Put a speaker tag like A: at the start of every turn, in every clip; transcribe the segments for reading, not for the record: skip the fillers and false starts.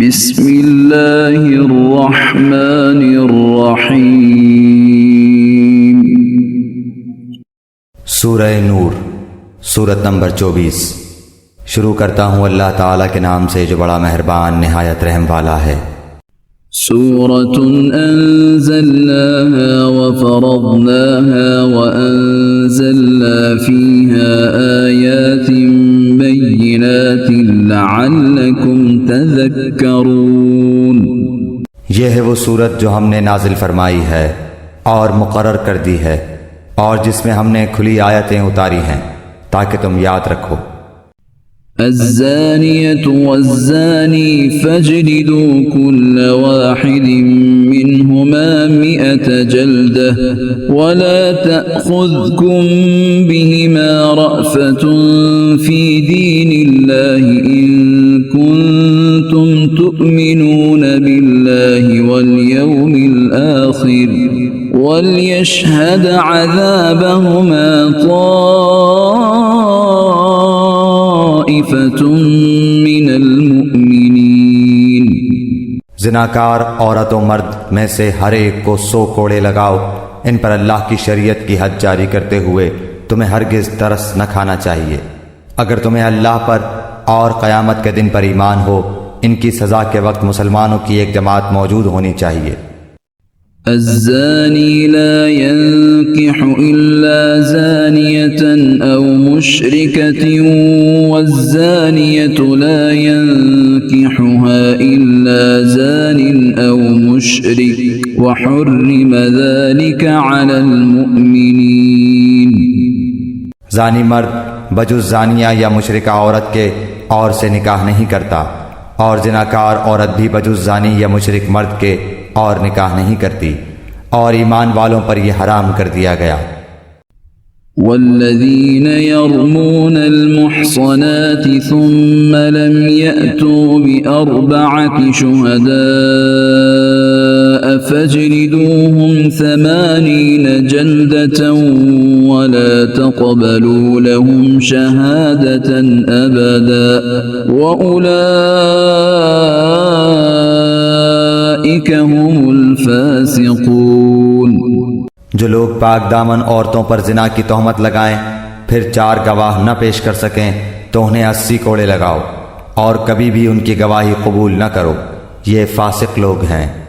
A: बिस्मिल्लाहिर्रहमानिर्रहीम।
B: सूरह नूर, सूरत नंबर 24। शुरू करता हूँ अल्लाह ताला के नाम से जो बड़ा मेहरबान निहायत रहम वाला है।
A: सूरतुन अंज़लनाहा व फ़रज़नाहा व अंज़लना फ़ीहा आयातिन बय्यिनातिन लअल्लकुम तज़क्करून।
B: यह है वो सूरत जो हमने नाजिल फरमाई है और मुकर्रर कर दी है और जिसमें हमने खुली आयतें उतारी हैं ताकि तुम याद रखो।
A: अज़्ज़ानियतु वज़्ज़ानी फ़ज्लिदू कुल्ल वाहिदिन मिन्हुमा मिअत जल्दह वला तअख़ुज़कुम बिहिमा रअफ़तुन फ़ी दीनिल्लाहि इन कुन्तुम तुअमिनून बिल्लाहि वल यौमिल आख़िर वलियशहद अज़ाबहुमा मिनल मुअमिनीन।
B: ज़िनाकार औरत व मर्द में से हर एक को 100 कोड़े लगाओ। इन पर अल्लाह की शरीयत की हद जारी करते हुए तुम्हें हरगिज़ तरस न खाना चाहिए। अगर तुम्हें अल्लाह पर और क़यामत के दिन पर ईमान हो, इनकी सज़ा के वक्त मुसलमानों की एक जमात मौजूद होनी चाहिए।
A: अज़्ज़ानी ला यंकिहु इल्ला ज़ानियतन औ मुशरिकतिन वज़्ज़ानियतु ला यंकिहुहा इल्ला ज़ानिन औ मुशरिक व हुर्रिम ज़ालिका अलल मुअमिनीन।
B: ज़ानी मर्द बजुज़ ज़ानिया या मुशरिका औरत के और से निकाह नहीं करता और ज़िनाकार औरत भी बजुज़ ज़ानी या मुशरिक मर्द के और निकाह नहीं करती और ईमान वालों पर यह हराम कर दिया गया।
A: वल्लज़ीन यरमूनल मुहसनाति सुम्मा लम यअतू बिअरबअति शुहदाअ फजलिदूहुम 80 जल्दतन वला तक़बलू लहुम शहादतन अबदा व उलाइक हुमुल फासिकून।
B: जो लोग पाक दामन औरतों पर जिना की तोहमत लगाएं फिर 4 गवाह न पेश कर सकें तो उन्हें 80 कोड़े लगाओ और कभी भी उनकी गवाही कबूल न करो। ये फासिक लोग हैं।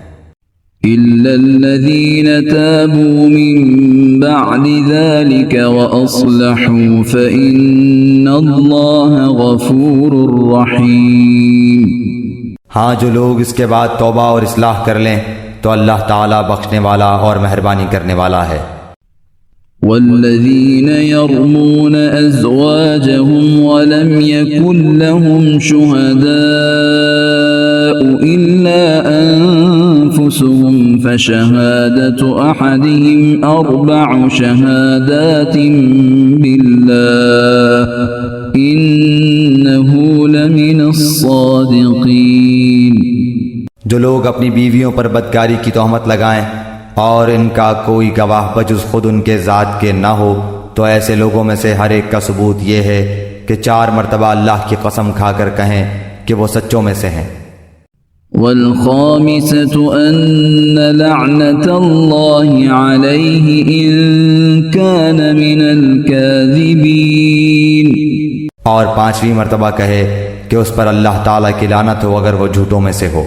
A: इल्लल्लज़ीन ताबू मिन बअदि ज़ालिका व अस्लहू फ़इन्नल्लाहा गफ़ूरुर रहीम।
B: हाँ, जो लोग इसके बाद तौबा और इस्लाह कर लें तो अल्लाह ताला बख्शने वाला और मेहरबानी करने वाला है।
A: वल्लज़ीन यरमून अज़वाजहुम वलम यकुन लहुम शुहदाअ इल्ला अनफुसुहुम फशहादतु अहदिहिम 4 शहादातिन बिल्लाह इन्नहु लमिनस सादिक़ीन।
B: जो लोग अपनी बीवियों पर बदकारी की तोहमत लगाएं और इनका कोई गवाह बजुज़ खुद उनके ज़ात के न हो तो ऐसे लोगों में से हर एक का सबूत ये है कि 4 मरतबा अल्लाह की कसम खाकर कहें कि वो सच्चों में से हैं।
A: वल्खामिसतु अन्न लअनतल्लाहि अलैहि इन कान मिनल काज़िबीन।
B: और 5वीं मरतबा कहे कि उस पर अल्लाह ताला की लानत हो अगर वो झूठों में से हो।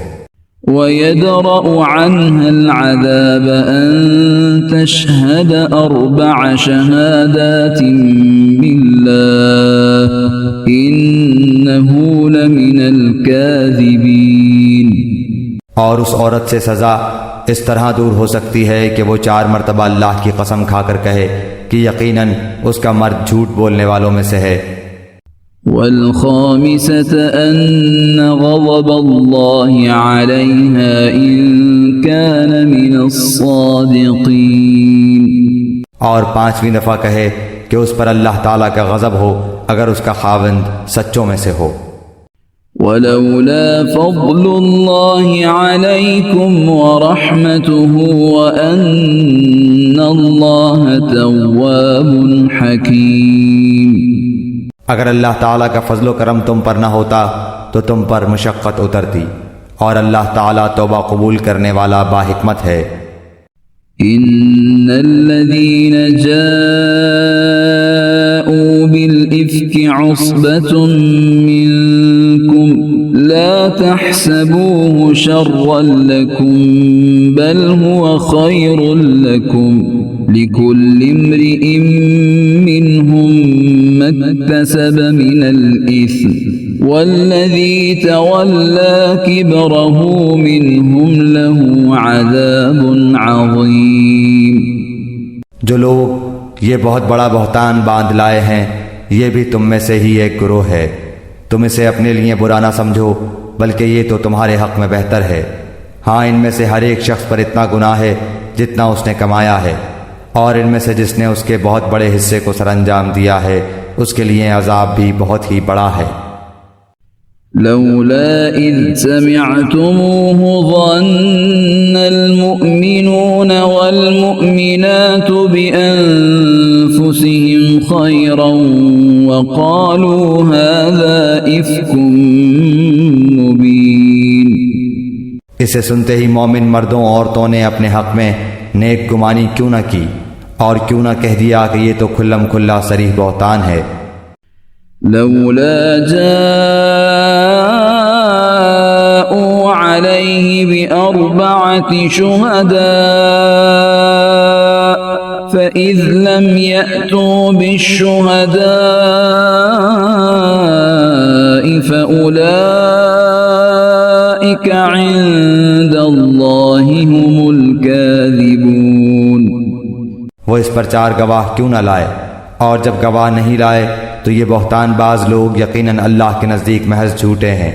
A: वयदरअ अन्हल अज़ाब अन तशहद 4 शहादातिन बिल्लाह इन्नहु लमिनल काज़िबीन।
B: और उस औरत से सज़ा इस तरह दूर हो सकती है कि वो 4 मरतबा अल्लाह की कसम खाकर कहे कि यकीनन उसका मर्द झूठ बोलने वालों में से है।
A: वल्खामिसत अन्न ग़ज़बल्लाहि अलैहा इन कान मिनस सादिक़ीन।
B: और 5वीं दफ़ा कहे कि उस पर अल्लाह ताला का गज़ब हो अगर उसका खाविंद सच्चों में से हो।
A: वलौला फ़ज़्लुल्लाहि अलैकुम व रहमतुहु व अन्नल्लाहा तव्वाबुन हकीम।
B: अगर अल्लाह ताला का फजलो करम तुम पर न होता तो तुम पर मुशक्क़त उतरती और अल्लाह ताला तौबा कबूल करने वाला बाहिकमत है।
A: इन्नल्लज़ीन जाऊ बिल-इफ्कि उस्बतुम मिनकुम ला तहसबूहु शर्रन लकुम बल हुवा खैरुन लकुम लिकुल्लि इम्रिइन मिनहुम मक्तसब मिनल इस्म वल्लज़ी तवल्ला किब्रहु मिनहुम लहु अज़ाबुन अज़ीम।
B: जो लोग ये बहुत बड़ा बहतान बांध लाए हैं, ये भी तुम में से ही एक गिरोह है। तुम इसे अपने लिए बुरा ना समझो, बल्कि ये तो तुम्हारे हक में बेहतर है। हाँ, इनमें से हर एक शख्स पर इतना गुनाह है जितना उसने कमाया है, और इनमें से जिसने उसके बहुत बड़े हिस्से को सरअंजाम दिया है उसके लिए अजाब भी बहुत ही बड़ा है।
A: लौला इज़ समिअतमूहु ज़न्नल मुअमिनून वल मुअमिनातु बिअन्फुसिहिम खैरन वक़ालू हाज़ा इफ़्कुम मुबीन।
B: इसे सुनते ही मोमिन मर्दों औरतों ने अपने हक में नेक गुमानी क्यों न की और क्यों न कह दिया कि ये तो खुल्लम खुल्ला सरीह बहतान है।
A: लौला जाऊ अलैहि बिअरबअति शुहदा फ़इज़ लम यअतू बिश्शुहदाइ फ़उलाइक इंदल्लाहि हुमुल काज़िबून।
B: वो इस पर 4 गवाह क्यों न लाए, और जब गवाह नहीं लाए तो ये बहतान बाज लोग यकीनन अल्लाह के नज़दीक महज झूठे हैं।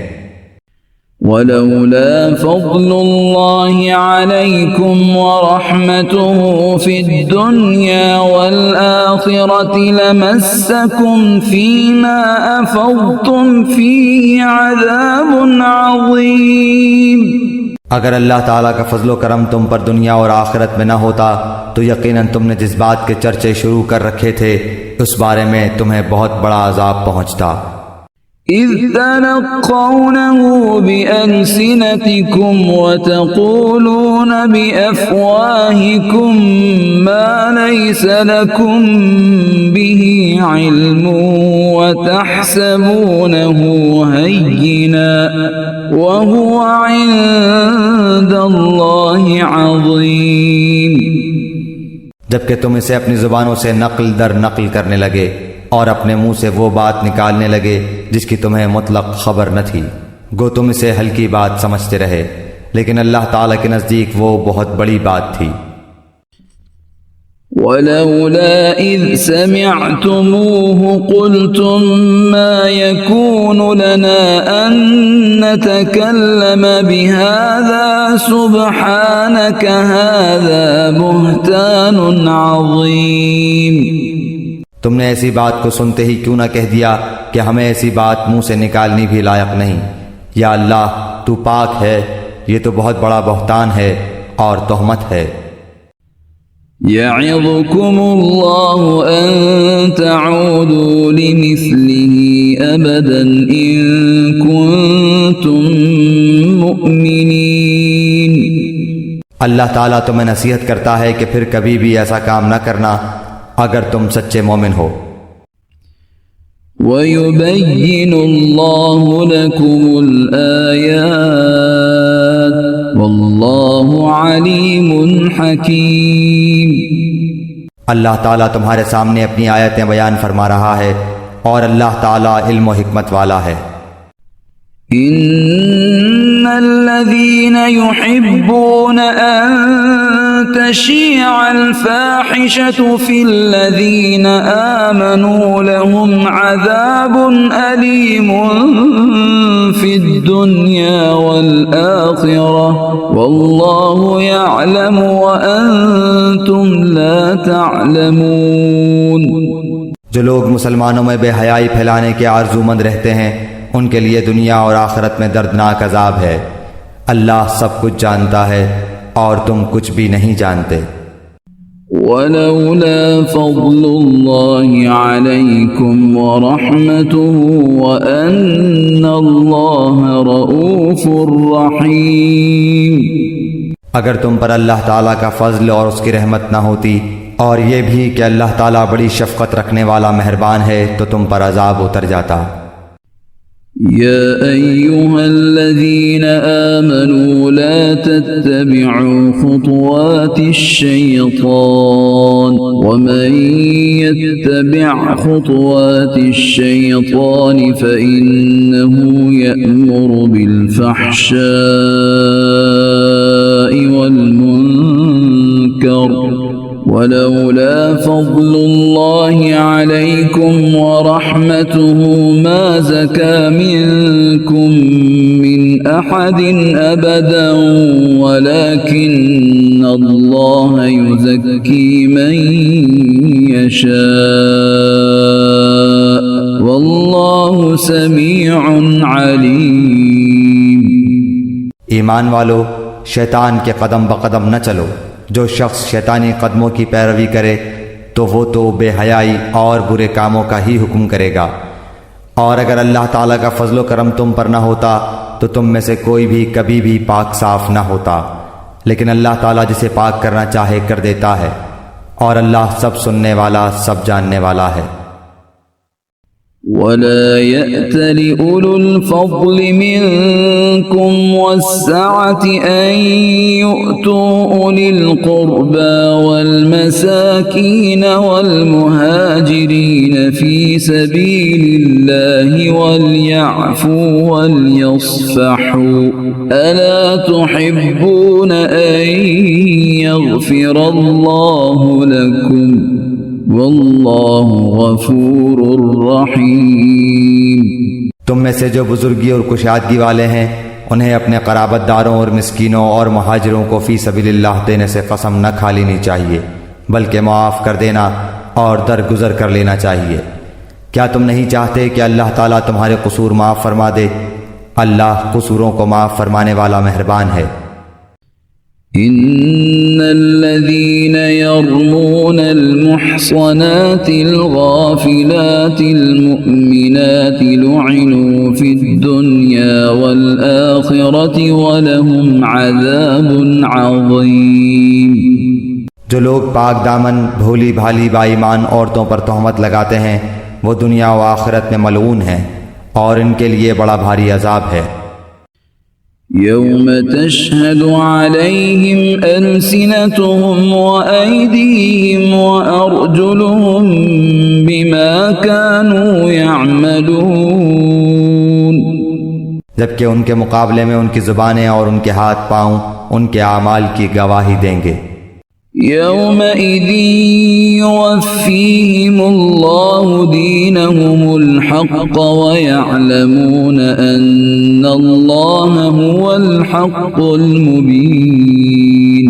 A: वलौला फ़ज़्लुल्लाहि अलैकुम वरहमतुहु फ़िद्दुन्या वल आखिरति लमस्सकुम फ़ीमा अफ़ज़्तुम फ़ीहि अज़ाबुन अज़ीम।
B: अगर अल्लाह ताला का फजलो करम तुम पर दुनिया और आखिरत में न होता तो यकीनन तुमने जिस बात के चर्चे शुरू कर रखे थे उस बारे में तुम्हें बहुत बड़ा अजाब पहुंचता।
A: इज़ तलक़ौनहु बिअल्सिनतिकुम वतक़ूलून बिअफ़वाहिकुम मा लैस लकुम बिही इल्मुन वतहसबूनहु हय्यिना वहुवा इंदल्लाहि अज़ीम।
B: जबकि तुम इसे अपनी जुबानों से नकल दर नकल करने लगे और अपने मुंह से वो बात निकालने लगे जिसकी तुम्हें मुतलक खबर न थी, गो तुम इसे हल्की बात समझते रहे, लेकिन अल्लाह ताला के नज़दीक वो बहुत बड़ी बात थी।
A: वलौला इज़ समिअतमूहु क़ुल्तुम मा यकूनु लना अन नतकल्लम बिहाज़ा सुब्हानक हाज़ा बुहतानुन अज़ीम।
B: तुमने ऐसी बात को सुनते ही क्यों न कह दिया कि हमें ऐसी बात मुंह से निकालनी भी लायक नहीं। या अल्लाह, तू पाक है, ये तो बहुत बड़ा बहतान है और तोहमत है।
A: यअज़ुकुमुल्लाहु अन तऊदू लिमिस्लिही अबदन इन कुंतुम मुअमिनीन।
B: अल्लाह ताला तुम्हें नसीहत करता है कि फिर कभी भी ऐसा काम न करना अगर तुम सच्चे मोमिन हो।
A: वयुबय्यिनुल्लाहु लकुमुल आयात वल्लाहु अलीमुन हकीम।
B: अल्लाह ताला तुम्हारे सामने अपनी आयतें बयान फरमा रहा है और अल्लाह ताला इल्म व हिकमत वाला है। इन्नल्लज़ीन युहिब्बून अन तशीअल फ़ाहिशतु फ़िल्लज़ीन आमनू लहुम अज़ाबुन अलीमुन फ़िद्दुन्या वल आखिरह वल्लाहु यअलमु व अंतुम ला तअलमून। जो लोग मुसलमानों में बेहयाई फैलाने के आरज़ूमंद रहते हैं उनके लिए दुनिया और आखिरत में दर्दनाक अजाब है। अल्लाह सब कुछ जानता है और तुम कुछ भी नहीं जानते।
A: वलौला फ़ज़्लुल्लाहि अलैकुम व रहमतुहु व अन्नल्लाह रऊफ़ुर रहीम।
B: अगर तुम पर अल्लाह ताला का फजल और उसकी रहमत ना होती और ये भी कि अल्लाह ताला बड़ी शफ़क़त रखने वाला मेहरबान है तो तुम पर अज़ाब उतर जाता।
A: या अय्युहल्लज़ीना आमनू ला तत्तबिअू खुतवातिश शैतान वमन यत्तबिअ खुतवातिश शैतान फ़इन्नहु यअमुरु बिल फ़हशाइ वल मुनकर वलौला फ़ज़्लुल्लाहि अलैकुम व रहमतुहु मा ज़का मिनकुम मिन अहदिन अबदन वलाकिन्नल्लाह युज़क्की मन यशा वल्लाहु समीउन अलीम।
B: ईमान वालो, शैतान के कदम बकदम न चलो। जो शख्स शैतानी कदमों की पैरवी करे तो वो तो बेहयाई और बुरे कामों का ही हुक्म करेगा। और अगर अल्लाह ताला का फजलो करम तुम पर न होता तो तुम में से कोई भी कभी भी पाक साफ न होता, लेकिन अल्लाह ताला जिसे पाक करना चाहे कर देता है और अल्लाह सब सुनने वाला सब जानने वाला है।
A: वला यअतलि उलुल फ़ज़्लि मिनकुम वस्सअति अन यु'तू उलिल क़ुर्बा वल मसाकीन वल मुहाजिरीन फ़ी सबीलिल्लाहि वलयअफ़ू वलयस्फ़हू अला तुहिब्बून अन यग़फ़िरल्लाहु लकुम वल्लाहु गफूरुर रहीम।
B: तुम में से जो बुजुर्गी और कुशादगी वाले हैं उन्हें अपने क़राबतदारों और मिस्कीनों और मुहाजिरों को फ़ी सबीलिल्लाह देने से कसम न खा लेनी चाहिए, बल्कि मुआफ़ कर देना और दरगुज़र कर लेना चाहिए। क्या तुम नहीं चाहते कि अल्लाह ताला तुम्हारे कसूर माफ़ फरमा दे? अल्लाह कसूरों को माफ़ फरमाने वाला मेहरबान है।
A: इन्नल्लज़ीन यर्मूनल मुहसनातिल गाफिलातिल मुमिनाति लुइनु फिद्दुन्या वल आखिरति वलहुम अज़ाबुन अज़ीम।
B: जो लोग पाक दामन भोली भाली बाईमान औरतों पर तोहमत लगाते हैं वो दुनिया व आखिरत में मलऊन हैं और इनके लिए बड़ा भारी अजाब है।
A: यौम तशहदु अलैहिम अलसिनतुहुम व ऐदीहिम व अर्जुलुहुम बिमा कानू यअमलून।
B: जबकि उनके मुकाबले में उनकी ज़ुबानें और उनके हाथ पाँव उनके आमाल की गवाही देंगे।
A: यौमइज़िन युवफ़्फ़ीहिमुल्लाहु दीनहुमुल हक़्क़ व यअलमून अन्नल्लाह हुवल हक़्क़ुल मुबीन।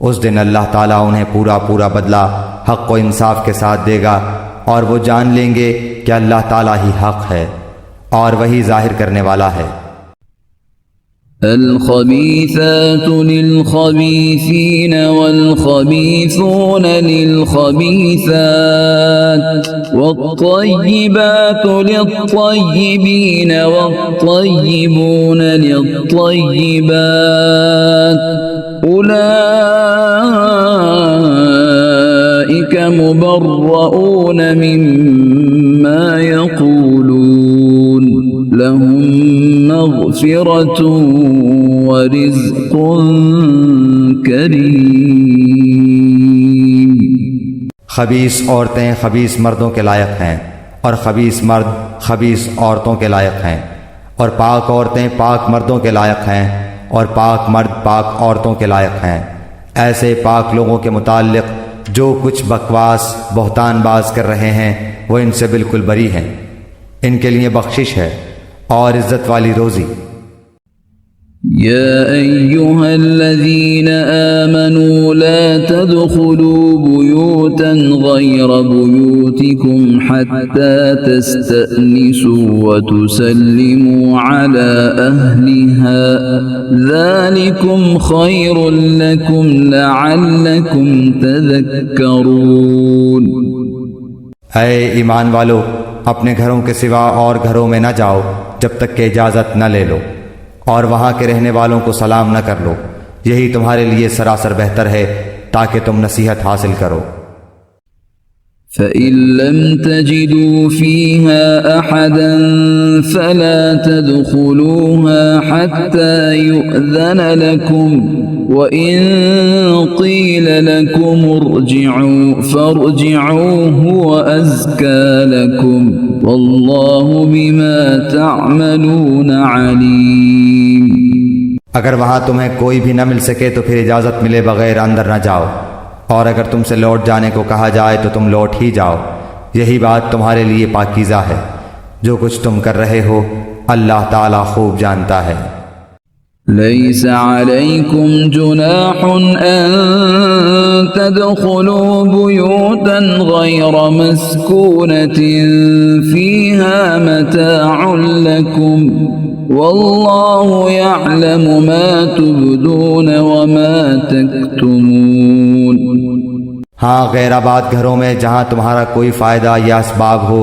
B: उस दिन अल्लाह ताला उन्हें पूरा पूरा बदला हक़ व इंसाफ के साथ देगा और वो जान लेंगे कि अल्लाह ताला ही हक़ है और वही ज़ाहिर करने वाला है।
A: الخبيثات للخبيثين والخبيثون للخبيثات والطيبات للطيبين والطيبون للطيبات أولئك مبرؤون مما يقولون لهم مغفرة ورزق करीम।
B: खबीस औरतें खबीस मर्दों के लायक हैं और खबीस मर्द खबीस औरतों के लायक हैं और पाक औरतें पाक मर्दों के लायक हैं और पाक मर्द पाक औरतों के लायक हैं। ऐसे पाक लोगों के मुताल्लिक़ जो कुछ बकवास बहतानबाज कर रहे हैं वो इनसे बिल्कुल बरी हैं। इनके लिए बख्शिश है और इज़्ज़त वाली रोज़ी।
A: يا أيها الذين آمنوا لا تدخلوا بيوتا غير بيوتكم حتى تستأنسوا وتسلموا على أهلها ذلكم خير لكم لعلكم تذكرون.
B: ऐ ईमान वालो, अपने घरों के सिवा और घरों में न जाओ जब तक कि इजाज़त न ले लो, और वहाँ के रहने वालों को सलाम न कर लो. यही तुम्हारे लिए सरासर बेहतर है ताकि तुम नसीहत हासिल करो.
A: فإن لم تجدوا فيها أحدا فلا تدخلوها حتى يؤذن لكم وإن قيل لكم ارجعوا فارجعوا هو أزكى لكم والله بما تعملون عليم.
B: अगर वहाँ तुम्हें कोई भी न मिल सके तो फिर इजाज़त मिले बगैर अंदर न जाओ, और अगर तुमसे लौट जाने को कहा जाए तो तुम लौट ही जाओ. यही बात तुम्हारे लिए पाकीज़ा है. जो कुछ तुम कर रहे हो अल्लाह ताला खूब जानता है.
A: ليس عليكم جناح أن تدخلوا بيوتا غير مسكونة فيها متاع لكم والله يعلم ما تبدون وما تكتمون.
B: हाँ, गैर आबाद घरों में जहाँ तुम्हारा कोई फ़ायदा या असबाब हो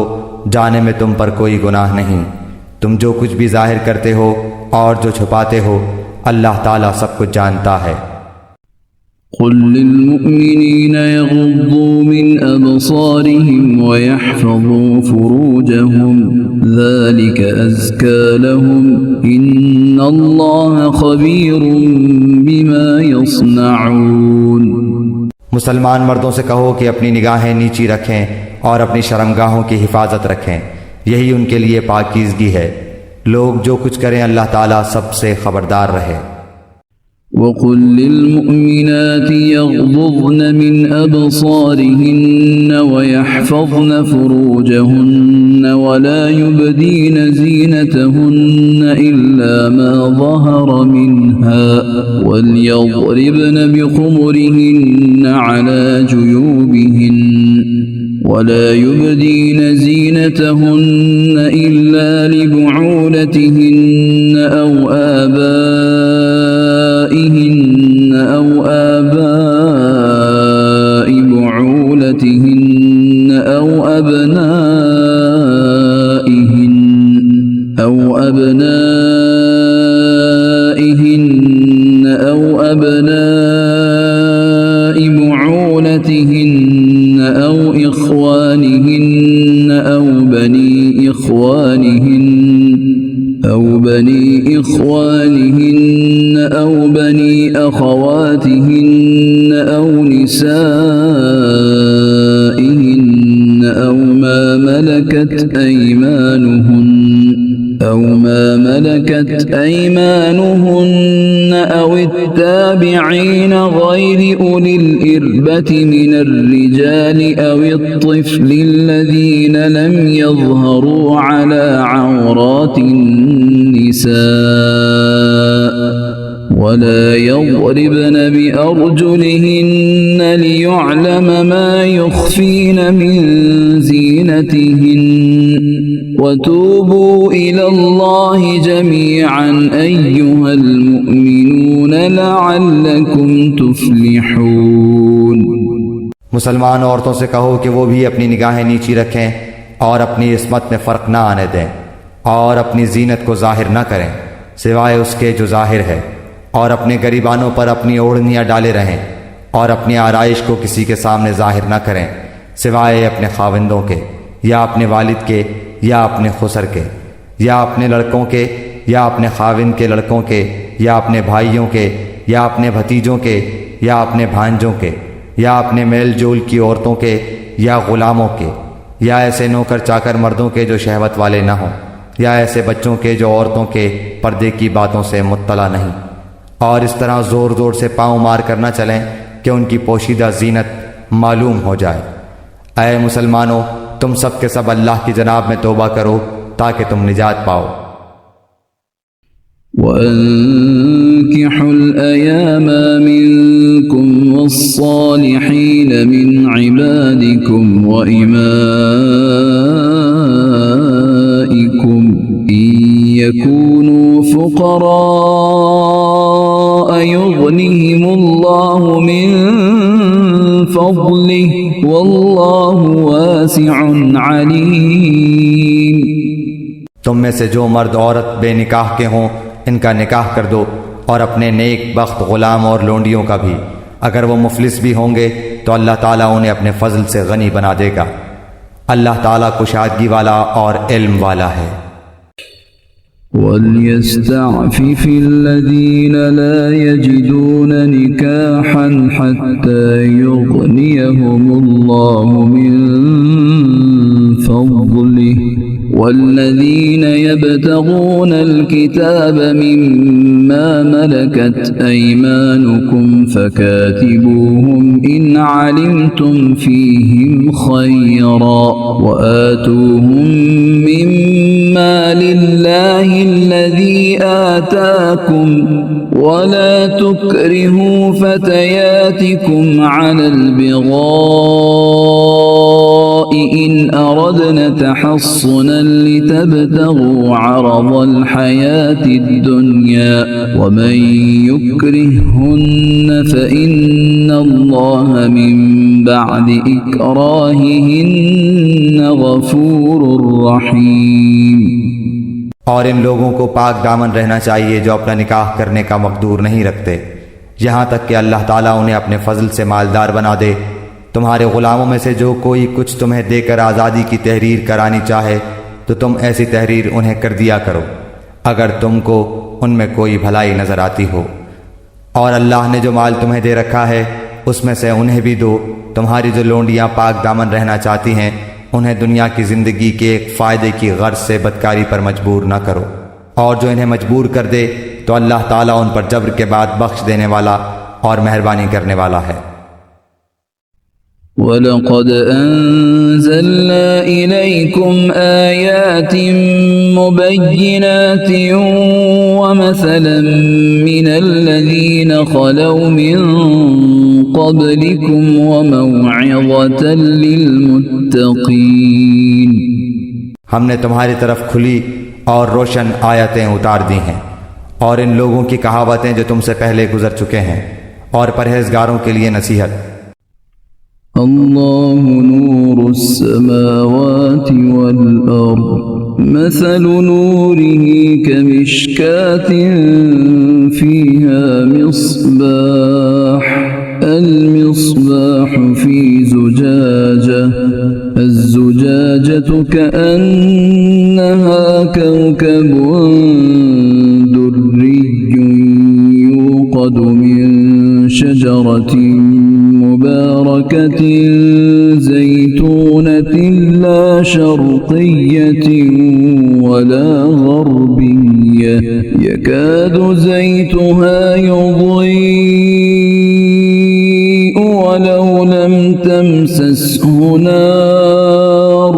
B: जाने में तुम पर कोई गुनाह नहीं. तुम जो कुछ भी जाहिर करते हो और जो छुपाते हो अल्लाह ताला सब कुछ जानता है.
A: قل للمؤمنين يغضوا من أبصارهم ويحفظوا فروجهم ذلك أزكى لهم إن الله خبير بما يصنعون.
B: मुसलमान मर्दों से कहो कि अपनी निगाहें नीची रखें और अपनी शर्मगाहों की हिफाजत रखें. यही उनके लिए पाकीज़गी है. लोग जो कुछ करें अल्लाह ताला सबसे खबरदार रहे.
A: وقل للمؤمنات يغضضن من أبصارهن ويحفظن فروجهن ولا يبدين زينتهن إلا ما ظهر منها وليضربن بخمرهن على جيوبهن ولا يبدين زينتهن إلا لبعولتهن أو آبائهن أو آباء بعولتهن أو أبنائهن أو أبناء بعولتهن أو إخوانهن أو بني إخوانهن أو بني أخواتهن أو نسائهن أو ما ملكت أيمانهن أو التابعين غير أولي الإربة من الرجال أو الطفل الذين لم يظهروا على عورات النساء ولا يضربن بأرجلهن ليعلم ما يخفين من زينتهن وتوبوا إلى الله جميعا أيها المؤمنون لعلكم تفلحون.
B: मुसलमान औरतों से कहो कि वो भी अपनी निगाहें नीची रखें और अपनी इस्मत में फ़र्क ना आने दें और अपनी जीनत को जाहिर न करें सिवाय उसके जो जाहिर है, और अपने गरीबानों पर अपनी ओढ़नियाँ डाले रहें और अपनी आराइश को किसी के सामने जाहिर न करें सिवाय अपने खाविंदों के या अपने वालिद के या अपने खुसर के या अपने लड़कों के या अपने खाविंद के लड़कों के या अपने भाइयों के या अपने भतीजों के या अपने भांजों के या अपने मेल जोल की औरतों के या ग़ुलामों के या ऐसे नौकर चाकर मर्दों के जो शहवत वाले न हों या ऐसे बच्चों के जो औरतों के पर्दे की बातों से मुत्तला नहीं, और इस तरह ज़ोर ज़ोर से पाँव मार कर न चलें कि उनकी पोशीदा जीनत मालूम हो जाए. ऐ मुसलमानों, तुम सब के सब अल्लाह की जनाब में तौबा करो ताकि तुम निजात पाओ.
A: وأنكحوا الأيام منكم والصالحين من عبادكم وإمائكم إن يكونوا فقراء يغنهم الله من فضله والله واسع عليم।
B: तुम में से जो मर्द औरत बेनिकाह के हों इनका निकाह कर दो और अपने नेक बख्त ग़ुलाम और लोंडियों का भी। अगर वो मुफलिस भी होंगे तो अल्लाह ताला उन्हें अपने फजल से गनी बना देगा। अल्लाह ताला कुशादगी वाला और इल्म वाला है।
A: वलियस्तअफ़िफ़ الذين لا يجدون نكاحا حتى يغنيهم الله من فضله والذين يبتغون الكتاب مما ملكت أيمانكم فكاتبوهم إن علمتم فيهم خيرا وآتوهم مما لله الذي آتاكم ولا تكرهوا فتياتكم على البغاء إن أردنا تحصنا لتبتغوا عرض الحياة الدنيا ومن يكرهن فإن الله من بعد إكراههن غفور رحيم।
B: और इन लोगों को पाक दामन रहना चाहिए जो अपना निकाह करने का मकदूर नहीं रखते, यहाँ तक कि अल्लाह ताला उन्हें अपने फजल से मालदार बना दे। तुम्हारे ग़ुलामों में से जो कोई कुछ तुम्हें देकर आज़ादी की तहरीर करानी चाहे तो तुम ऐसी तहरीर उन्हें कर दिया करो अगर तुमको उनमें कोई भलाई नज़र आती हो। और अल्लाह ने जो माल तुम्हें दे रखा है उसमें से उन्हें भी दो। तुम्हारी जो लोंडियाँ पाक दामन रहना चाहती हैं उन्हें दुनिया की ज़िंदगी के एक फ़ायदे की गर्ज से बदकारी पर मजबूर न करो, और जो इन्हें मजबूर कर दे तो अल्लाह ताला उन पर जबर के बाद बख्श देने वाला और मेहरबानी करने वाला है।
A: वलक़द अंज़लना इलैकुम आयातिन मुबय्यिनातिन वमसलन मिनल्लज़ीना ख़लौ मिन क़ब्लिकुम वमौइज़तन लिलमुत्तक़ीन।
B: हमने तुम्हारी तरफ खुली और रोशन आयतें उतार दी हैं और इन लोगों की कहावतें जो तुमसे पहले गुजर चुके हैं और परहेजगारों के लिए नसीहत।
A: अल्लाहु नूरुस समावाति वल अर्द मसलु नूरिही कमिश्कातिन फीहा मिस्बाह المصباح في زجاجة الزجاجة كأنها كوكب دري يوقد من شجرة مباركة زيتونة لا شرقية ولا غربية يكاد زيتها يضيء ولو لم تمسسه نار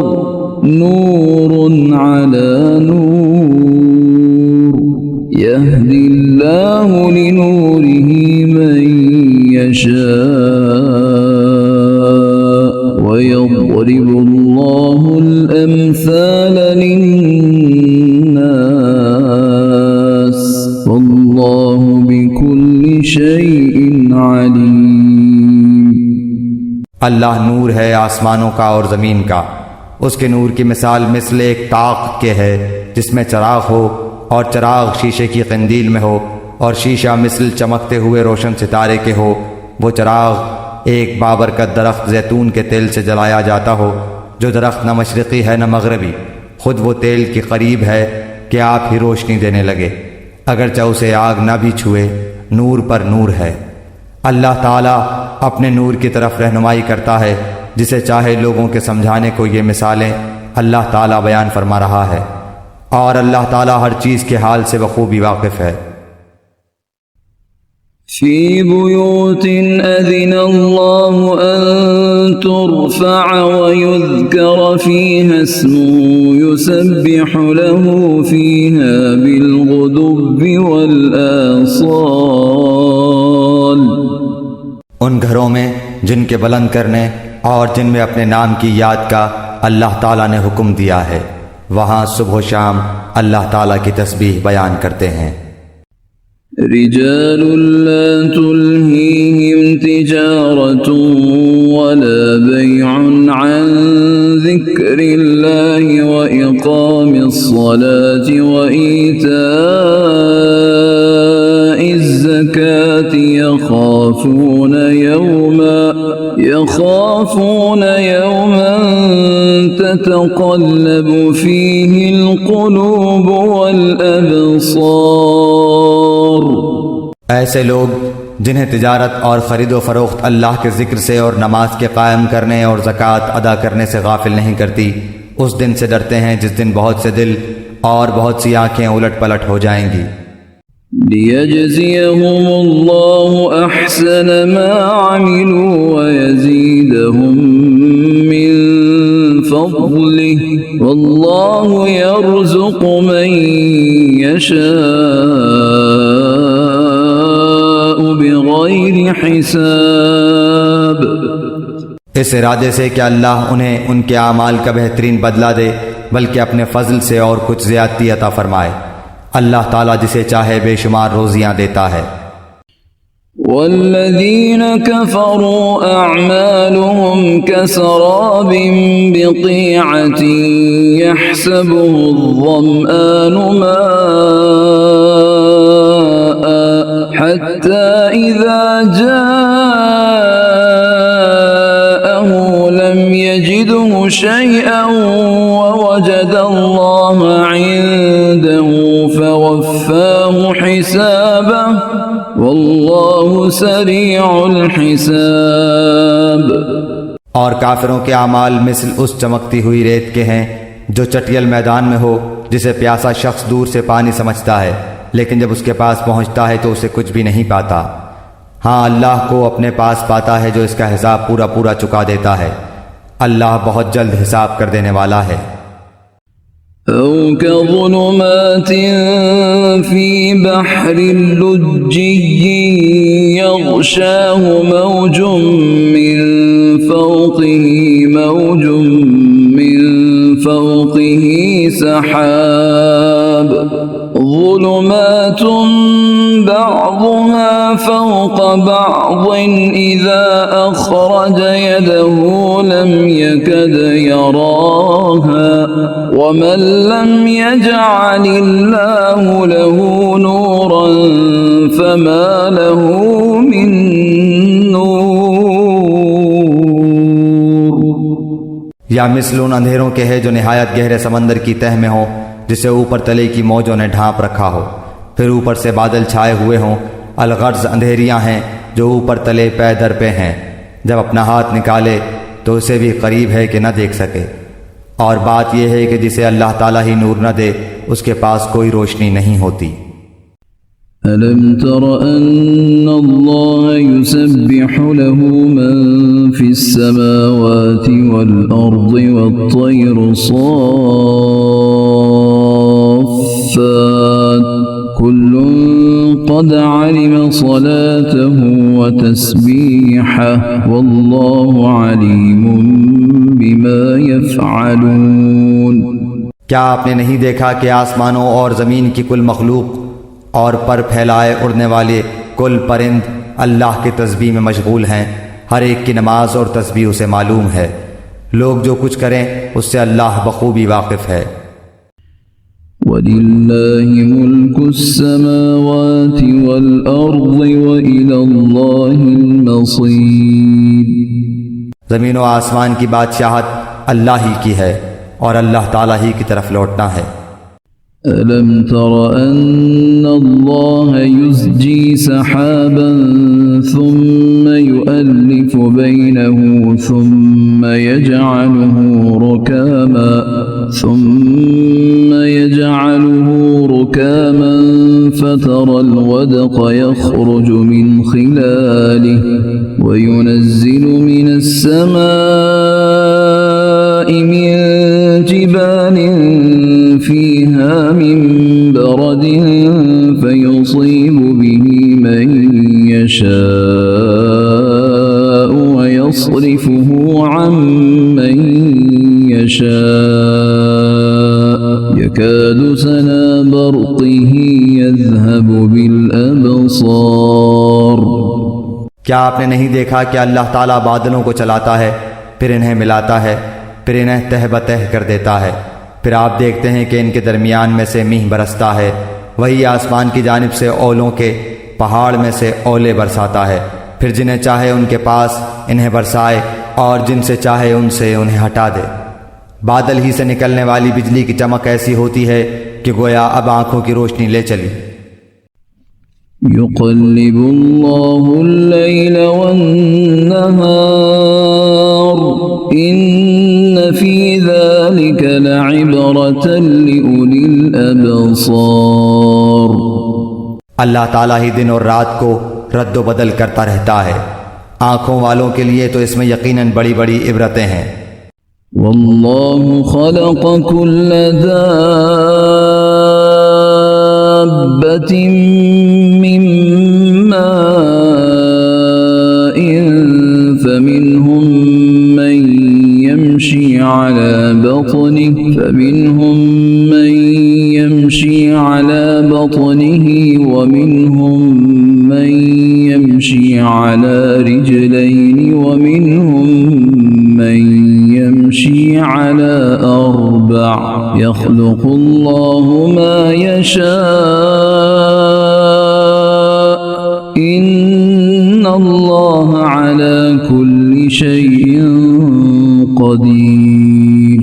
A: نور على نور يهدي الله لنوره من يشاء ويضرب الله الأمثال للناس والله بكل شيء عليم।
B: अल्लाह नूर है आसमानों का और ज़मीन का। उसके नूर की मिसाल मिसल एक ताक के है जिसमें चराग हो और चराग शीशे की कंदील में हो और शीशा मिसल चमकते हुए रोशन सितारे के हो। वो चराग एक बाबरकत दरख्त जैतून के तेल से जलाया जाता हो जो दरख्त न मशरक़ी है न मगरबी, खुद वो तेल के करीब है कि आप ही रोशनी देने लगे, अगरचे उसे आग न भी छुए, नूर पर नूर है। अल्लाह ताला अपने नूर की तरफ रहनुमाई करता है जिसे चाहे। लोगों के समझाने को ये मिसालें अल्लाह ताला बयान फरमा रहा है और अल्लाह ताला हर चीज़ के हाल से बखूबी वाकिफ़ है।
A: في بيوت أذن الله أن ترفع ويذكر فيها اسمه يسبح له فيها بالغدو والآصال।
B: उन घरों में जिनके बुलंद करने और जिनमें अपने नाम की याद का अल्लाह ताला ने हुक्म दिया है, वहाँ सुबह शाम अल्लाह ताला की तस्बीह बयान करते हैं।
A: رجال لا تلهيهم تجارة ولا بيع عن ذكر الله وإقام الصلاة وإيتاء الزكاة يخافون يوما تتقلب فيه القلوب والأبصار।
B: ऐसे लोग जिन्हें तिजारत और ख़रीदो फ़रोख्त अल्लाह के ज़िक्र से और नमाज के कायम करने और ज़कात अदा करने से गाफिल नहीं करती, उस दिन से डरते हैं जिस दिन बहुत से दिल और बहुत सी आँखें उलट पलट हो जाएंगी।
A: लियजज़ियहुम अल्लाहु अहसन मा अमिलू व यज़ीदहुम मिन फ़ज़लिहि वल्लाहु यर्ज़ुक़ु मन यशाअ बिग़ैरि हिसाब।
B: इस इरादे से कि अल्लाह उन्हें उनके आमाल का बेहतरीन बदला दे, बल्कि अपने फजल से और कुछ ज़्यादती अता फरमाए। अल्लाह ताला जिसे चाहे बेशुमार रोजियां देता है।
A: वल्लज़ीन कफ़रू अअमालुहुम कसराबिन बिक़ीअतिन यहसबुहु अज़्ज़मआनु माअन हत्ता इज़ा जाअहु लम यजिदहु शैअन ववजद अल्लाह इंदहु फवफ़ाहु हिसाबह वल्लाहु सरीउल हिसाब।
B: और काफिरों के आमाल मिसल उस चमकती हुई रेत के हैं जो चटियल मैदान में हो, जिसे प्यासा शख्स दूर से पानी समझता है, लेकिन जब उसके पास पहुंचता है तो उसे कुछ भी नहीं पाता। हाँ, अल्लाह को अपने पास पाता है जो इसका हिसाब पूरा पूरा चुका देता है। अल्लाह बहुत जल्द हिसाब कर देने वाला है।
A: औ कज़ुलुमातिन फ़ी बहरिन लुज्जिय्यिन यग़शाहु मौजुम मिन फ़ौक़िही सहाब ज़ुलुमातुन बअज़ुहा फ़ौक़ बअज़िन इज़ा अख़रज यदहु लम यकद यराहा वमन लम यजअलिल्लाहु लहु नूरन फमा लहु मिन नूर।
B: या मिसल उन अंधेरों के है जो निहायत गहरे समंदर की तह में हो, जिसे ऊपर तले की मौजों ने ढांप रखा हो, फिर ऊपर से बादल छाए हुए हों। अलगर्ज अंधेरियां हैं जो ऊपर तले पै दर पे हैं, जब अपना हाथ निकाले तो उसे भी करीब है कि न देख सके। और बात यह है कि जिसे अल्लाह ताला ही नूर न दे, उसके पास कोई रोशनी नहीं होती।
A: अलम तर अन्नल्लाह युसब्बिहु लहु मन फिस समावाति वल अर्दि वत्तैरु साफ़्फ़ात कुल्लुन क़द अलिम सलातहु व तस्बीहहु वल्लाहु अलीमुम बिमा यफ़अलून।
B: क्या आपने नहीं देखा कि आसमानों और ज़मीन की कुल मखलूक और पर फैलाए उड़ने वाले कुल परिंद अल्लाह की तस्बीह में मशगूल हैं। हर एक की नमाज और तस्बीह उसे मालूम है। लोग जो कुछ करें उससे अल्लाह बखूबी वाकिफ़ है।
A: वलिल्लाहि मुल्कुस समावाति वल अर्दि व इलल्लाहिल मसीर।
B: ज़मीन व आसमान की बादशाहत अल्लाह ही की है और अल्लाह ताला ही की तरफ लौटना है।
A: अलम तर अन्नल्लाह युज़्जी सहाबन थुम्मा युअल्लिफु बैनहु थुम्मा यजअलुहु रुकामन فترى الودق يخرج من خلاله وينزل من السماء من جبال فيها من برد فيصيب به من يشاء ويصرفه عن من يشاء يكاد سنا برقه يذهب بالأبصار।
B: क्या आपने नहीं देखा कि अल्लाह ताला बादलों को चलाता है, फिर इन्हें मिलाता है, फिर इन्हें तह बतह कर देता है, फिर आप देखते हैं कि इनके दरमियान में से मींह बरसता है, वही आसमान की जानिब से ओलों के पहाड़ में से ओले बरसाता है, फिर जिन्हें चाहे उनके पास इन्हें बरसाए और जिनसे चाहे उनसे उन्हें हटा दे। बादल ही से निकलने वाली बिजली की चमक ऐसी होती है कि गोया अब आंखों की रोशनी ले चली।
A: युक़ल्लिबुल्लाहु अल-लैल वन-नहार इन्न फी ज़ालिका लइबरतन लिउलिल अबसार।
B: अल्लाह ताला ही दिन और रात को रद्दो बदल करता रहता है, आंखों वालों के लिए तो इसमें यकीनन बड़ी बड़ी इबरतें हैं।
A: वल्लाहु खलक़ कुल्ल दाब्बतिन मिन माइन फमिनहुम मन यमशी अला बत्निही वमिनहुम मन यमशी अला रिजलैनि वमिनहुम मन यमशी अला अर्बअ यख़्लुक़ुल्लाहु मा यशाअ इन्नल्लाह अला कुल्लि शैइन क़दीर।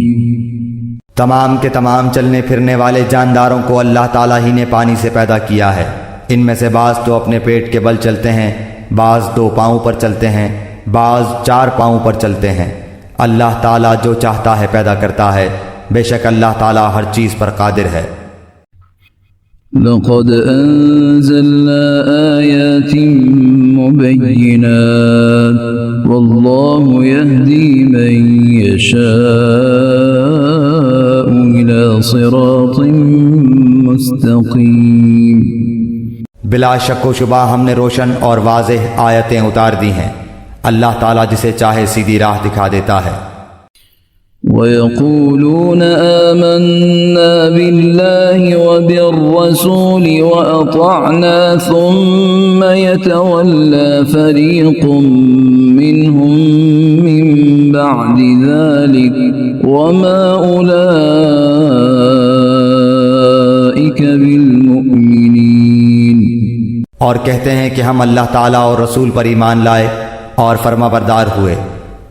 B: तमाम के तमाम चलने फिरने वाले जानदारों को अल्लाह ताला ही ने पानी से पैदा किया है। इनमें से बाज़ तो अपने पेट के बल चलते हैं, बाज़ 2 पाँव पर चलते हैं, बाज़ 4 पाँव पर चलते हैं। अल्लाह ताला जो चाहता है पैदा करता है, बेशक अल्लाह ताला हर चीज़ पर कादिर है।
A: लक़द अंज़लना आयातिन मुबय्यिनात वल्लाहु यहदी मन यशाअ इला सिरातिन मुस्तक़ीम।
B: बिला शक व शुबा हमने रोशन और वाज़ेह आयतें उतार दी हैं, अल्लाह ताला जिसे चाहे सीधी राह दिखा देता है।
A: वयक़ूलून आमन्ना बिल्लाहि व बिर्रसूलि व अतअना थुम्म यतवल्ला फरीक़ुम मिनहुम मिन बअदि ज़ालिक वमा उलाइका बिलमुमिनीन।
B: और कहते हैं कि हम अल्लाह ताला और रसूल पर ईमान लाए और फर्माबरदार हुए,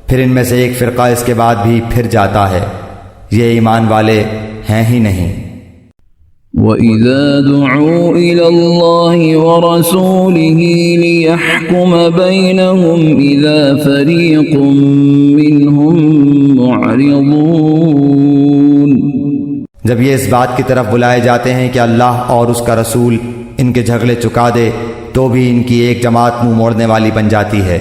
B: फिर इनमें से एक फ़िरका इसके बाद भी फिर जाता है, ये ईमान वाले हैं ही नहीं।
A: वइज़ा दुऊ इलल्लाहि व रसूलिही लियहकुम बैनहुम इज़ा फ़रीक़ुम मिनहुम मुअरिज़ून।
B: जब ये इस बात की तरफ बुलाए जाते हैं कि अल्लाह और उसका रसूल इनके झगड़े चुका दे, तो भी इनकी एक जमात मुँह मोड़ने वाली बन जाती है।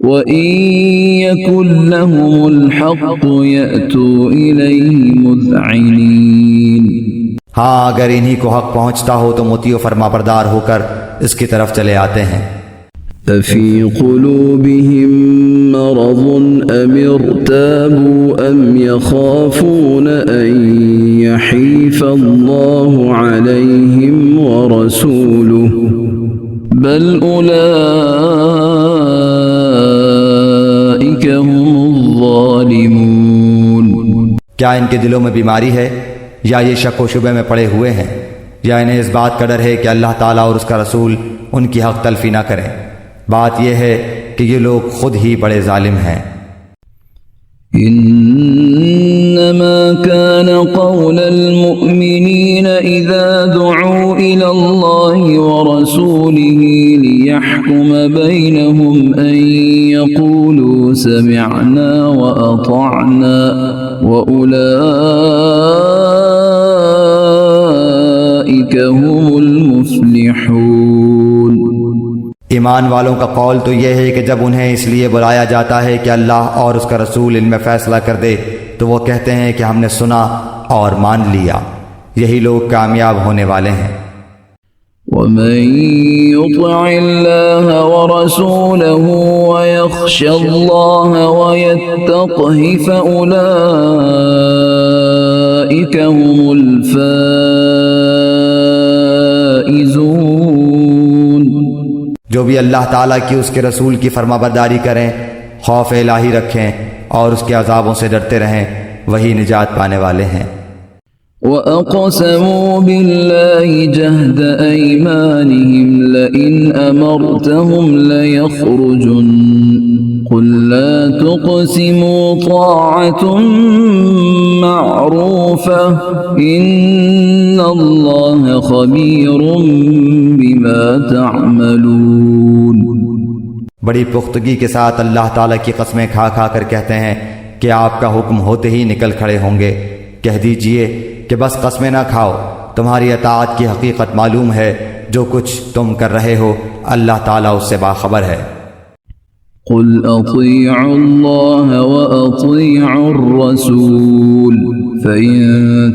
A: वइन यकुन लहुमुल हक़्क़ु यअतू इलैहि मुज़अनिन।
B: हाँ, अगर इन्हीं को हक पहुँचता हो तो मुतियो फरमाबरदार होकर इसकी तरफ चले आते हैं।
A: अफ़ी क़ुलूबिहिम मरज़ुन अम इर्ताबू अम यख़ाफ़ून अन यहीफ़अल्लाहु अलैहिम व रसूलुहु बल उलाइका हुमुज़्ज़ालिमून।
B: क्या इनके दिलों में बीमारी है या ये शक व शुबे में पड़े हुए हैं, या इन्हें इस बात का डर है कि अल्लाह ताला और उसका रसूल उनकी हक तलफी ना करें? बात यह है कि ये लोग खुद ही बड़े जालिम हैं।
A: इन्नमा कान क़ौलल मुअ्मिनीन इज़ा दुऊ इलल्लाहि व रसूलिही लियहकुम बैनहुम अन यक़ूलू समिअना व अतअना व उलाइका فأولئك هم المفلحون।
B: ईमान वालों का कौल तो यह है कि जब उन्हें इसलिए बुलाया जाता है कि अल्लाह और उसका रसूल इनमें फ़ैसला कर दे तो वो कहते हैं कि हमने सुना और मान लिया। यही लोग कामयाब होने वाले हैं।
A: वमन युति'िल्लाह वरसूलहु वयख्शा अल्लाह वयत्तक़हि फउलाइका हुमुल फाइज़ून।
B: जो भी अल्लाह ताला की उसके रसूल की फरमाबरदारी करें, खौफ इलाही रखें और उसके अज़ाबों से डरते रहें, वही निजात पाने वाले हैं।
A: वअक़समू बिल्लाहि जहद ऐमानिहिम लइन अमरतहुम लयख़रुजुन क़ुल ला तुक़सिमू ताअतुम मअरूफ़ह इन्नल्लाह ख़बीरुम बिमा तअमलून।
B: बड़ी पुख्तगी के साथ अल्लाह ताला की कसमें खा खा कर कहते हैं कि आपका हुक्म होते ही निकल खड़े होंगे। कह दीजिए कि बस कस्में ना खाओ, तुम्हारी अताअत की हकीकत मालूम है, जो कुछ तुम कर रहे हो अल्लाह ताला उससे बाखबर है।
A: क़ुल अतीअु अल्लाह व अतीअु अर्रसूल फ़इन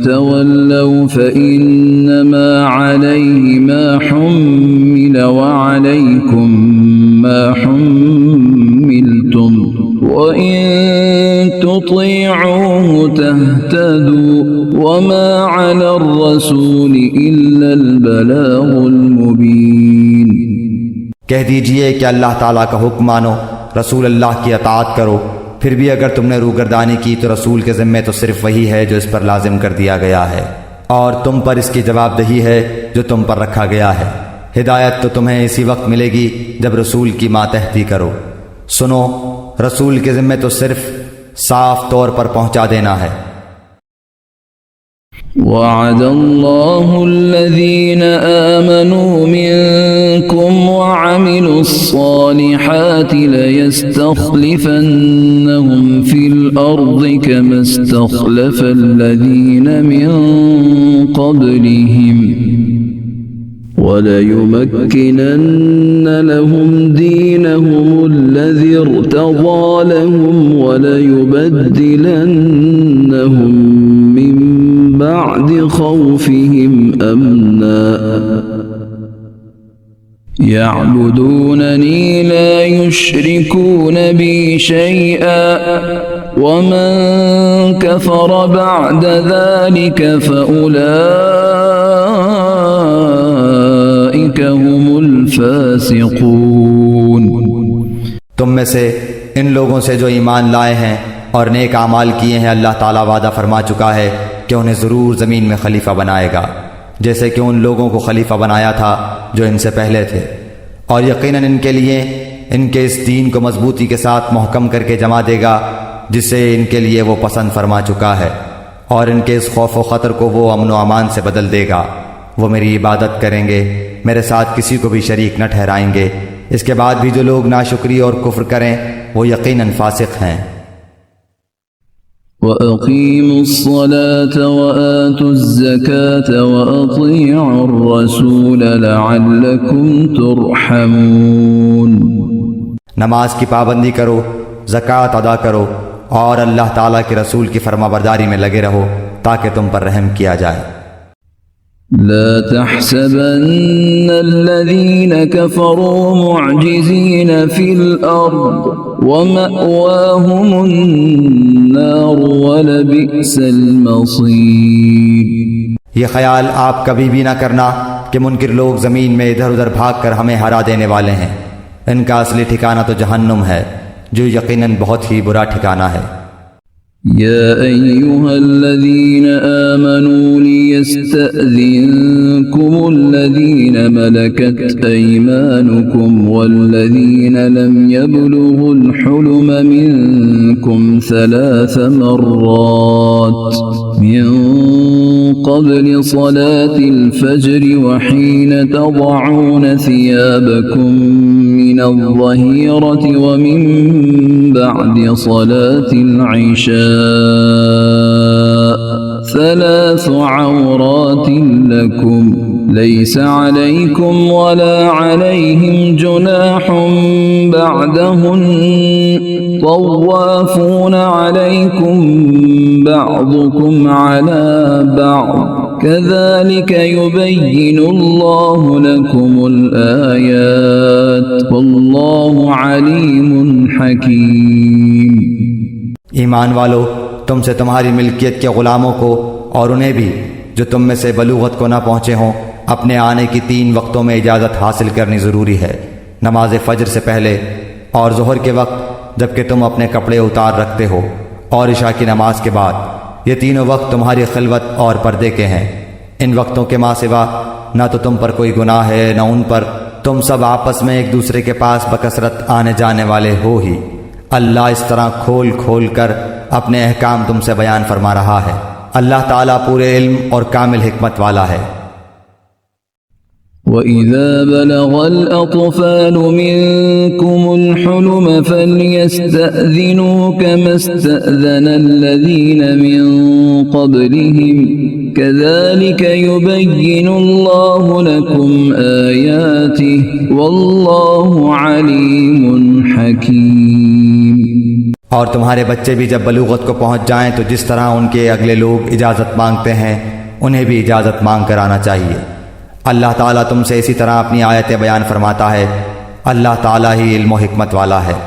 A: तवल्लव फ़इन्नमा अलैहि मा हुम्मिल व अलैकुम मा हुम्मिलतुम व इन तुतीअूहु तहतदू वमा अलर रसूल इल्लल बलागुल मुबीन।
B: कह दीजिए कि अल्लाह ताला का हुक्म मानो, रसूल अल्लाह की अताअत करो। फिर भी अगर तुमने रूगर्दानी की तो रसूल के ज़िम्मे तो सिर्फ वही है जो इस पर लाजिम कर दिया गया है, और तुम पर इसकी जवाबदेही है जो तुम पर रखा गया है। हिदायत तो तुम्हें इसी वक्त मिलेगी जब रसूल की मातहती करो। सुनो, रसूल के ज़िम्मे तो सिर्फ साफ तौर पर पहुंचा देना है।
A: वअदल्लाहु अल्लज़ीना आमनू मिनकुम वअमिलुस्सालिहाति लयस्तख़लिफ़न्नहुम फ़िल अर्ज़ि कमा इस्तख़लफ़ल्लज़ीना मिन क़ब्लिहिम वलयुमक्किनन्न लहुम दीनहुमुल्लज़ी इर्तज़ा लहुम वलयुबद्दिलन्नहुम मिन बअदि खौफिहिम अमना यअबुदूननी ला युश्रिकून बी शैअन वमन कफ़र बअद ज़ालिक फ़उलाइका हुमुल फ़ासिक़ून।
B: तुम में से इन लोगों से जो ईमान लाए हैं और नेक आमाल किए हैं, अल्लाह ताला वादा फरमा चुका है कि उन्हें ज़रूर ज़मीन में खलीफा बनाएगा, जैसे कि उन लोगों को खलीफा बनाया था जो इनसे पहले थे। और यकीनन इनके लिए इनके इस दीन को मजबूती के साथ महकम करके जमा देगा जिसे इनके लिए वो पसंद फरमा चुका है, और इनके इस खौफ व ख़तर को वो अमन व अमान से बदल देगा। वो मेरी इबादत करेंगे, मेरे साथ किसी को भी शरीक न ठहराएंगे। इसके बाद भी जो लोग नाशुक्री और कुफ्र करें वो यकीनन फासिक हैं।
A: वअक़ीमुस्सलात वआतुज़्ज़कात वअतीअुर रसूल लअल्लकुम तुरहमून।
B: नमाज की पाबंदी करो, ज़कात अदा करो और अल्लाह ताला के रसूल की फरमाबरदारी में लगे रहो ताकि तुम पर रहम किया जाए।
A: ला तहसबन्नल्लज़ीन कफ़रू मुअजिज़ीन फ़िल अर्ज़ वमअवाहुमुन्नार वलबिअसल मसीर।
B: ये ख्याल आप कभी भी ना करना कि मुनकिर लोग ज़मीन में इधर उधर भाग कर हमें हरा देने वाले हैं। इनका असली ठिकाना तो जहन्नुम है, जो यकीनन बहुत ही बुरा ठिकाना है।
A: या अय्युहल्लज़ीन आमनू लियस्तअज़िनकुमुल्लज़ीन मलकत अयमानुकुम वल्लज़ीन लम यबलुगुल हुलुम मिनकुम सलास मर्रात मिन क़ब्ल सलातिल फ़ज्र वहीन तज़अून सियाबकुम मिनज़्ज़हीरति वमिन बअद सलातिल इशा ثلاث عورات لكم ليس عليكم ولا عليهم جناح بعدهن طوافون عليكم بعضكم على بعض كذلك يبين الله لكم الآيات والله عليم حكيم।
B: ईमान वालो, तुमसे तुम्हारी मिल्कियत के ग़ुलामों को और उन्हें भी जो तुम में से बलूगत को न पहुँचे हों अपने आने की 3 वक्तों में इजाज़त हासिल करनी ज़रूरी है। नमाज फ़जर से पहले और ज़ोहर के वक्त जबकि तुम अपने कपड़े उतार रखते हो और इशा की नमाज के बाद। ये तीनों वक्त तुम्हारी खिलवत और पर्दे के हैं। इन वक्तों के माँ सिवा न तो तुम पर कोई गुनाह है न उन पर। तुम सब आपस में एक दूसरे के पास बकसरत आने जाने वाले हो ही। अल्लाह इस तरह खोल खोल कर अपने अहकाम तुमसे बयान फरमा रहा है। अल्लाह ताला पूरे इल्म और कामिल हिकमत वाला है।
A: وَإِذَا بَلَغَ الْأَطْفَالُ مِنكُمُ الْحُلُمَ فَلْيَسْتَأْذِنُوا كَمَا اسْتَأْذَنَ الَّذِينَ مِن قَبْلِهِمْ كَذَلِكَ يُبَيِّنُ اللَّهُ لَكُمْ آيَاتِهِ وَاللَّهُ عَلِيمٌ حَكِيمٌ।
B: और तुम्हारे बच्चे भी जब बलूगत को पहुँच जाएं तो जिस तरह उनके अगले लोग इजाज़त मांगते हैं उन्हें भी इजाज़त मांग कर आना चाहिए। अल्लाह ताला तुमसे इसी तरह अपनी आयतें बयान फरमाता है। अल्लाह ताला ही इल्म और हिकमत वाला है।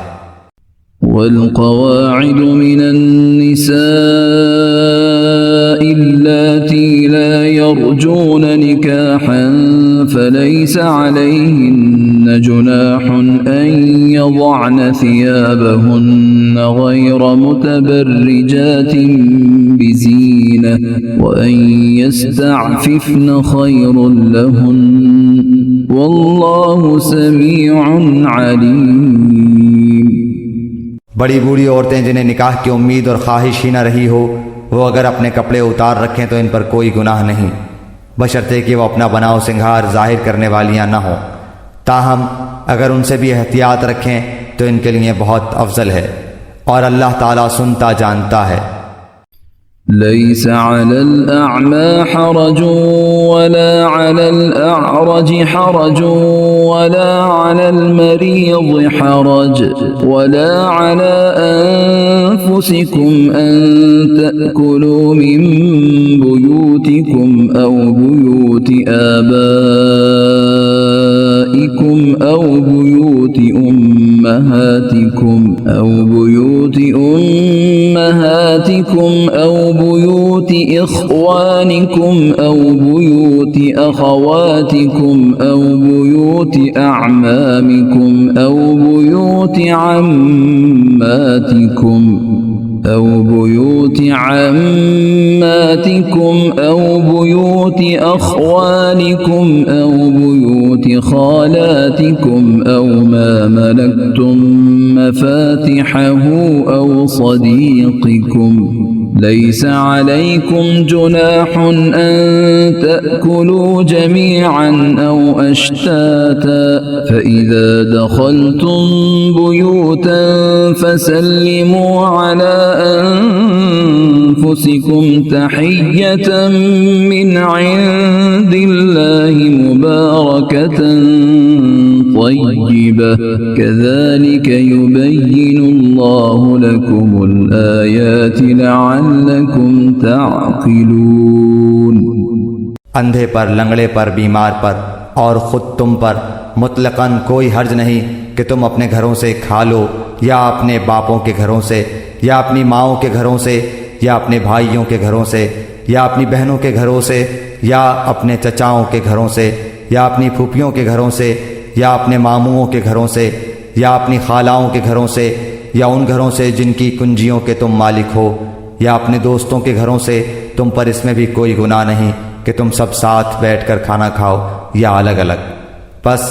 A: والقواعد من النساء اللاتي لا يرجون نكاحا فليس عليهن جناح أن يضعن ثيابهن غير متبرجات بزينة وأن يستعففن خير لهن والله سميع عليم।
B: बड़ी बूढ़ी औरतें जिन्हें निकाह की उम्मीद और ख्वाहिश ही न रही हो वो अगर अपने कपड़े उतार रखें तो इन पर कोई गुनाह नहीं, बशर्ते कि वो अपना बनाव सिंगार जाहिर करने वालियां न हों। ताहम अगर उनसे भी एहतियात रखें तो इनके लिए बहुत अफजल है और अल्लाह ताला सुनता जानता है।
A: ليس على الأعمى حرج ولا على الأعرج حرج ولا على المريض حرج ولا على أنفسكم أن تأكلوا من بيوتكم أو بيوت آبائكم أو بيوت أمهاتكم أو بيوت أمهاتكم أو بيوت إخوانكم أو بيوت أخواتكم أو بيوت أعمامكم أو بيوت عماتكم أو بيوت عماتكم أو بيوت أخوالكم أو بيوت خالاتكم أو ما ملكتم مفاتحه أو صديقكم ليس عليكم جناح أن تأكلوا جميعا أو أشتاتا فإذا دخلتم بيوتا فسلموا على أنفسكم تحية من عند الله مباركة طيبة كذلك يبين الله لكم الآيات لعلكم تعقلون।
B: अंधे पर, लंगड़े पर, बीमार पर और ख़ुद तुम पर मुतलक़न कोई हर्ज नहीं कि तुम अपने घरों से खा लो या अपने बापों के घरों से या अपनी माओं के घरों से या अपने भाइयों के घरों से या अपनी बहनों के घरों से या अपने चचाओं के घरों से या अपनी फूफियों के घरों से या अपने मामूओं के घरों से या अपनी खालाओं के घरों से या उन घरों से जिनकी कुंजियों के तुम मालिक हो या अपने दोस्तों के घरों से। तुम पर इसमें भी कोई गुनाह नहीं कि तुम सब साथ बैठकर खाना खाओ या अलग अलग। बस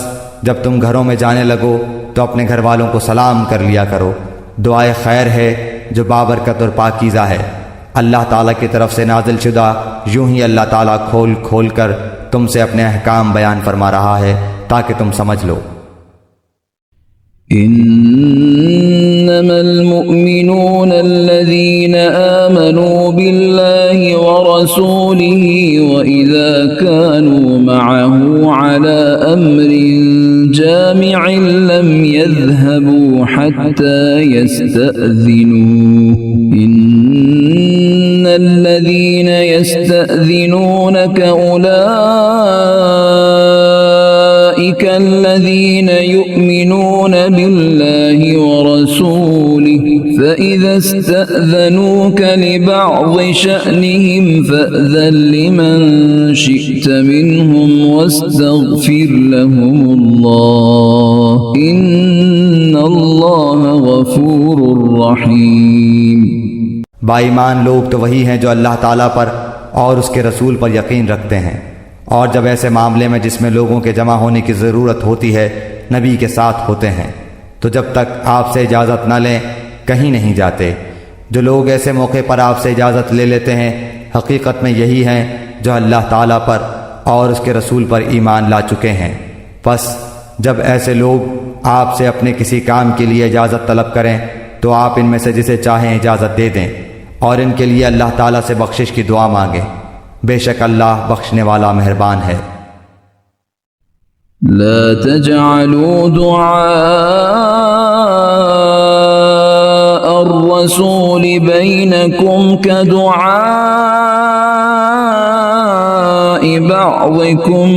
B: जब तुम घरों में जाने लगो तो अपने घर वालों को सलाम कर लिया करो। दुआए खैर है जो बाबरकत और पाकीज़ा है। अल्लाह ताला की तरफ से नाजिल शुदा यूं ही अल्लाह ताला खोल खोल कर तुमसे अपने अहकाम बयान फरमा रहा है ताकि तुम समझ लो।
A: इन्नमल मुअमिनून अल्लज़ीना आमनू बिल्लाहि व ورسوله وإذا كانوا معه على أمر جامع لم يذهبوا حتى يستأذنوه إن الذين يستأذنونك أولئك الذين يؤمنون بالله ورسوله فإذا استأذنوك لبعض شأنهم فأذن لمن شئت منهم واستغفر لهم الله إن الله غفور رحيم।
B: बाईमान लोग तो वही हैं जो अल्लाह ताला पर और उसके रसूल पर यकीन रखते हैं, और जब ऐसे मामले में जिसमें लोगों के जमा होने की ज़रूरत होती है नबी के साथ होते हैं, तो जब तक आपसे इजाज़त न लें कहीं नहीं जाते। जो लोग ऐसे मौके पर आपसे इजाज़त ले लेते हैं हकीकत में यही हैं जो अल्लाह ताला पर और उसके रसूल पर ईमान ला चुके हैं। बस जब ऐसे लोग आपसे अपने किसी काम के लिए इजाज़त तलब करें तो आप इनमें से जिसे चाहें इजाज़त दे दें और इनके लिए अल्लाह ताला से बख्शिश की दुआ मांगें। बेशक अल्लाह बख्शने वाला मेहरबान है।
A: لا تجعلوا دعاء الرسول بينكم كدعاء بعضكم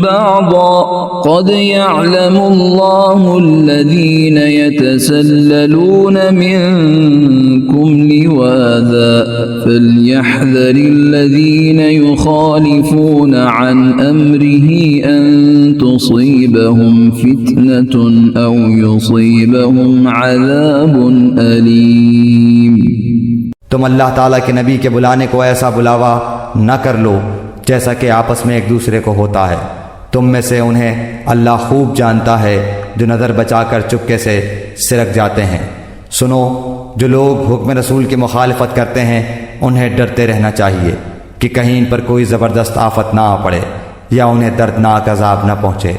A: بعضا قد يعلم الله الذين يتسللون منكم لواذا فليحذر الذين يخالفون عن أمره أن تصيبهم فتنة أو يصيبهم عذاب أليم।
B: तुम अल्लाह ताला के नबी के बुलाने को ऐसा बुलावा न कर लो जैसा कि आपस में एक दूसरे को होता है। तुम में से उन्हें अल्लाह खूब जानता है जो नज़र बचाकर चुपके से सिरक जाते हैं। सुनो, जो लोग हुक्म रसूल की मुखालफत करते हैं उन्हें डरते रहना चाहिए कि कहीं इन पर कोई ज़बरदस्त आफत ना आ पड़े या उन्हें दर्दनाक अजाब न पहुँचे।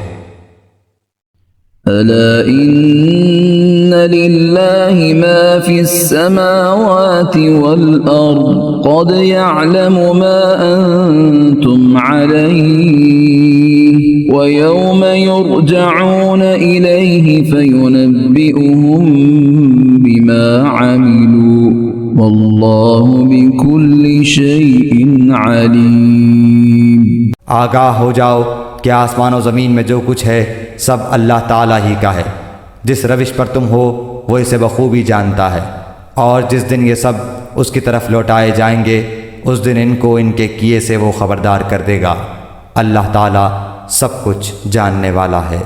A: अला इन्न लिल्लाहि मा फिस समावाति वल अर्द क़द यअलमु मा अंतुम अलैहि व यौम युरजऊन इलैहि फयुनब्बिउहुम बिमा अमिलू वल्लाहु बिकुल्लि शैइन अलीम।
B: आगाह हो जाओ कि आसमान और ज़मीन में जो कुछ है सब अल्लाह ताला ही का है। जिस रविश पर तुम हो वो इसे बखूबी जानता है, और जिस दिन ये सब उसकी तरफ लौटाए जाएंगे उस दिन इनको इनके किए से वो ख़बरदार कर देगा। अल्लाह ताला सब कुछ जानने वाला है।